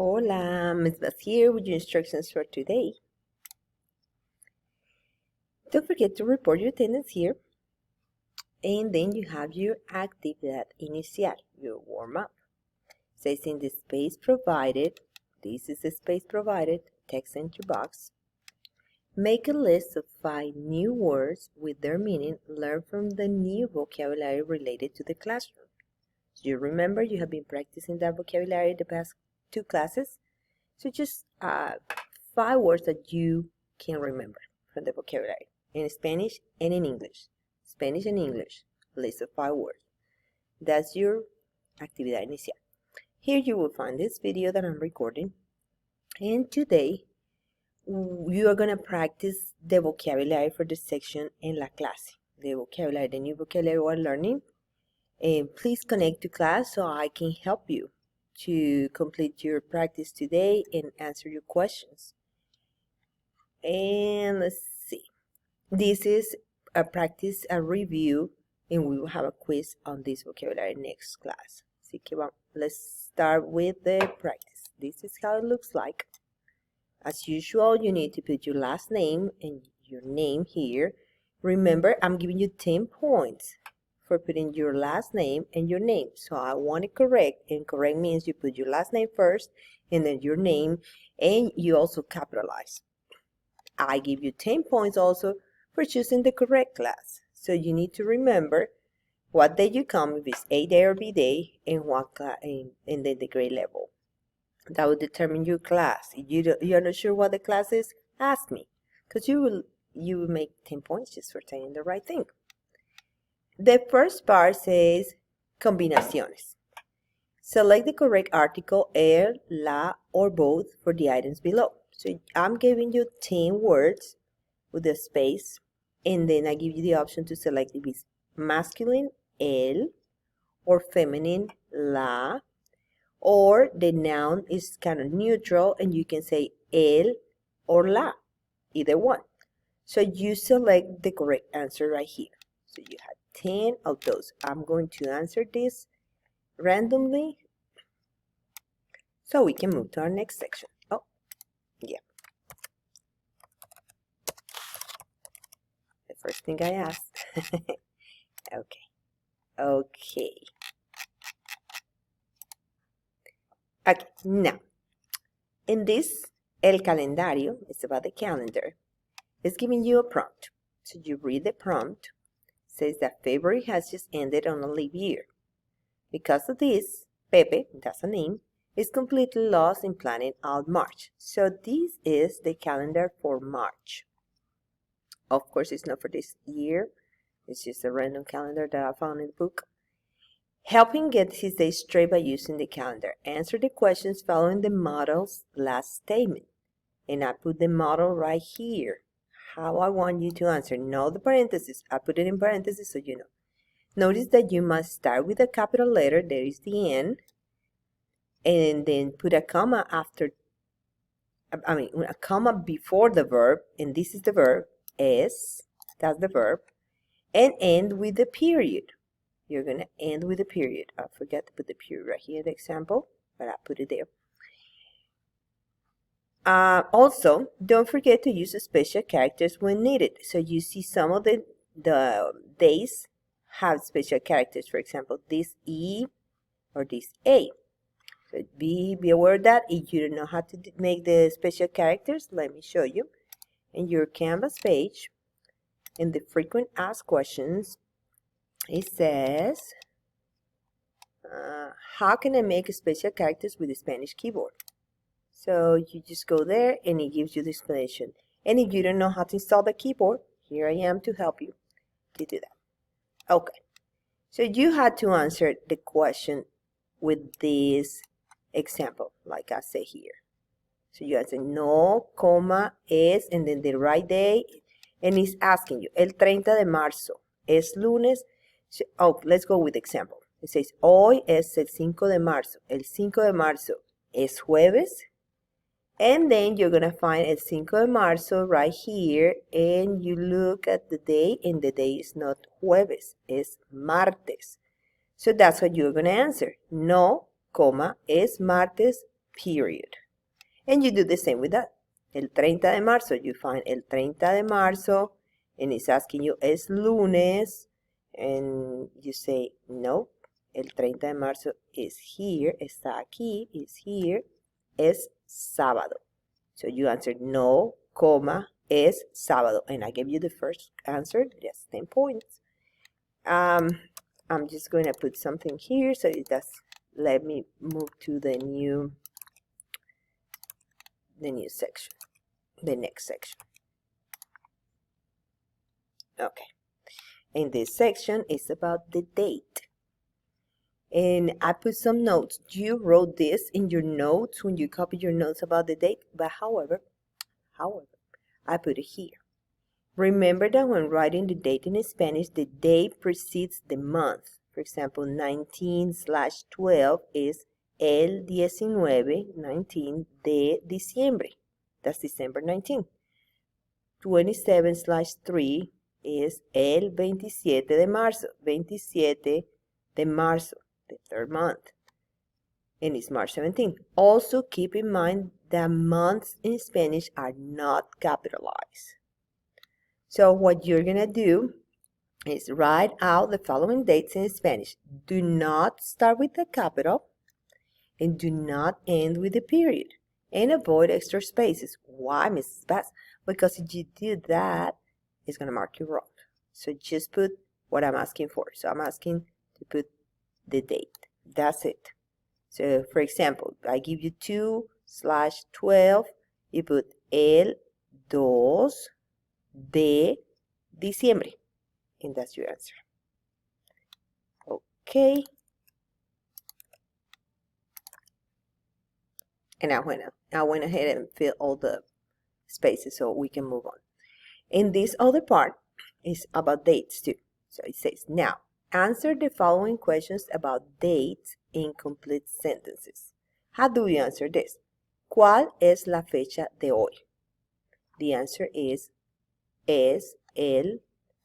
Hola, Ms. Beth here with your instructions for today. Don't forget to report your attendance here, and then you have your actividad inicial, your warm-up. Says in the space provided, this is the space provided, text entry box. Make a list of 5 new words with their meaning learned from the new vocabulary related to the classroom. So you remember you have been practicing that vocabulary the past 2 classes. So just 5 words that you can remember from the vocabulary in Spanish and in English. Spanish and English, list of 5 words. That's your actividad inicial. Here you will find this video that I'm recording. And today you are going to practice the vocabulary for the section en la clase. The vocabulary, the new vocabulary we're learning. And please connect to class so I can help you to complete your practice today and answer your questions. And let's see. This is a practice, a review, and we will have a quiz on this vocabulary next class. Así que let's start with the practice. This is how it looks like. As usual, you need to put your last name and your name here. Remember, I'm giving you 10 points for putting your last name and your name. So I want it correct, and correct means you put your last name first and then your name, and you also capitalize. I give you 10 points also for choosing the correct class. So you need to remember what day you come, if it's A day or B day, and what class, and then the grade level. That will determine your class. If you're not sure what the class is, ask me, because you will make 10 points just for saying the right thing. The first part says combinaciones. Select the correct article, el, la, or both for the items below. So I'm giving you 10 words with a space, and then I give you the option to select if it's masculine, el, or feminine, la, or the noun is kind of neutral, and you can say el or la, either one. So you select the correct answer right here. So you have 10 of those. I'm going to answer this randomly so we can move to our next section. Oh, yeah. The first thing I asked. Okay. Okay, now, in this, el calendario, it's about the calendar, it's giving you a prompt. So you read the prompt. Says that February has just ended on a leap year. Because of this, Pepe, that's a name, is completely lost in planning out March. So this is the calendar for March. Of course, it's not for this year. It's just a random calendar that I found in the book. Help him get his days straight by using the calendar. Answer the questions following the model's last statement. And I put the model right here. How I want you to answer. No, the parentheses. I put it in parentheses so you know. Notice that you must start with a capital letter. There is the N. And then put a comma after, a comma before the verb. And this is the verb. Es, that's the verb. And end with the period. You're going to end with a period. I forgot to put the period right here, the example, but I put it there. Also, don't forget to use special characters when needed. So you see some of the days have special characters. For example, this E or this A. So be aware of that. If you don't know how to make the special characters, let me show you. In your Canvas page, in the frequent asked questions, it says, how can I make special characters with the Spanish keyboard? So you just go there and it gives you the explanation. And if you don't know how to install the keyboard, here I am to help you to do that. Okay, so you had to answer the question with this example, like I say here. So you answer no, coma, es, and then the right day, and it's asking you, el 30 de marzo, es lunes. So, let's go with example. It says, hoy es el 5 de marzo. El 5 de marzo es jueves. And then you're going to find el 5 de marzo right here, and you look at the day, and the day is not jueves, it's martes. So that's what you're going to answer. No, coma, es martes, period. And you do the same with that. El 30 de marzo, you find el 30 de marzo, and it's asking you, ¿es lunes? And you say, no, el 30 de marzo is here, está aquí, is here, es sábado. So you answered no, coma, es sábado. And I gave you the first answer, yes, 10 points. I'm just going to put something here, so it does let me move to the new section, the next section. Okay. And this section is about the date. And I put some notes. You wrote this in your notes when you copied your notes about the date, but however, I put it here. Remember that when writing the date in Spanish, the date precedes the month. For example, 19/12 is el 19 de diciembre. That's December 19. 27/3 is el 27 de marzo. 27 de marzo, the third month. And it's March 17. Also keep in mind that months in Spanish are not capitalized. So what you're going to do is write out the following dates in Spanish. Do not start with the capital and do not end with the period. And avoid extra spaces. Why, Mrs. Bass? Because if you do that, it's going to mark you wrong. So just put what I'm asking for. So I'm asking to put the date. That's it. So for example, I give you 2/12. You put el 2 de diciembre. And that's your answer. Okay. And I went ahead and filled all the spaces so we can move on. And this other part is about dates too. So it says, now, answer the following questions about dates in complete sentences. How do we answer this? ¿Cuál es la fecha de hoy? The answer is, es el,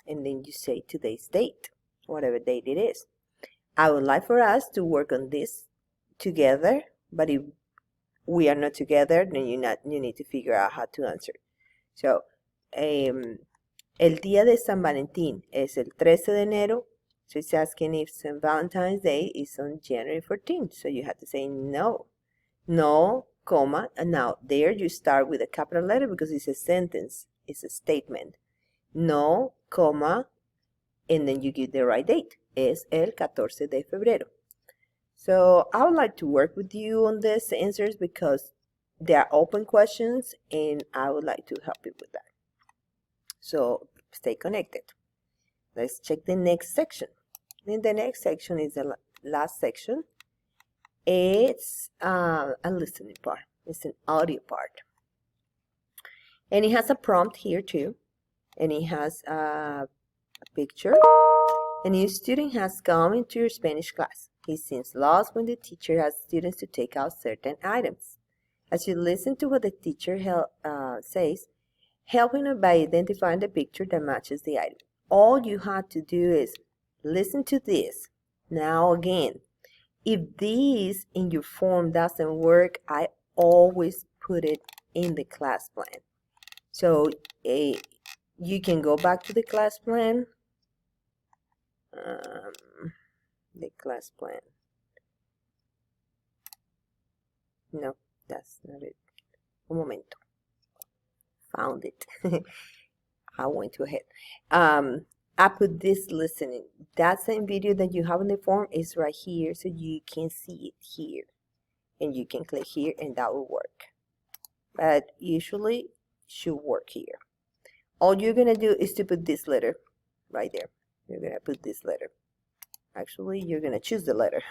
and then you say today's date, whatever date it is. I would like for us to work on this together, but if we are not together, then you need to figure out how to answer. So, el día de San Valentín es el 13 de enero. So it's asking if St. Valentine's Day is on January 14th. So you have to say no. No, comma, and now there you start with a capital letter because it's a sentence. It's a statement. No, comma, and then you give the right date. Es el 14 de febrero. So I would like to work with you on these answers because they are open questions and I would like to help you with that. So stay connected. Let's check the next section. And the next section is the last section. It's a listening part. It's an audio part. And it has a prompt here too. And it has a picture. A new student has come into your Spanish class. He seems lost when the teacher asks students to take out certain items. As you listen to what the teacher says, help him by identifying the picture that matches the item. All you have to do is listen to this. Now again, if this in your form doesn't work, I always put it in the class plan. So you can go back to the class plan. The class plan. No, that's not it. Un momento. Found it. I went too ahead. I put this listening. That same video that you have in the form is right here, so you can see it here. And you can click here and that will work. But usually should work here. All you're going to do is to put this letter right there. You're going to put this letter. Actually, you're going to choose the letter.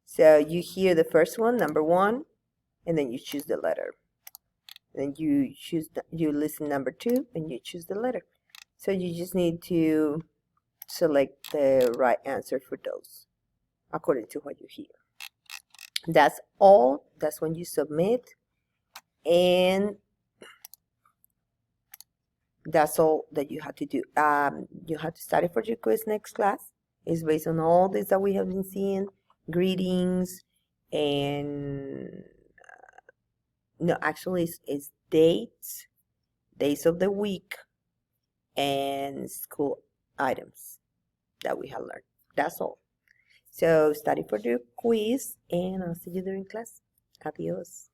So you hear the first one, number 1, and then you choose the letter. Then you listen number 2, and you choose the letter. So you just need to select the right answer for those, according to what you hear. That's all. That's when you submit. And that's all that you have to do. You have to study for your quiz next class. It's based on all this that we have been seeing, greetings, and No, actually it's dates, days of the week, and school items that we have learned. That's all. So study for the quiz, and I'll see you during class. Adios.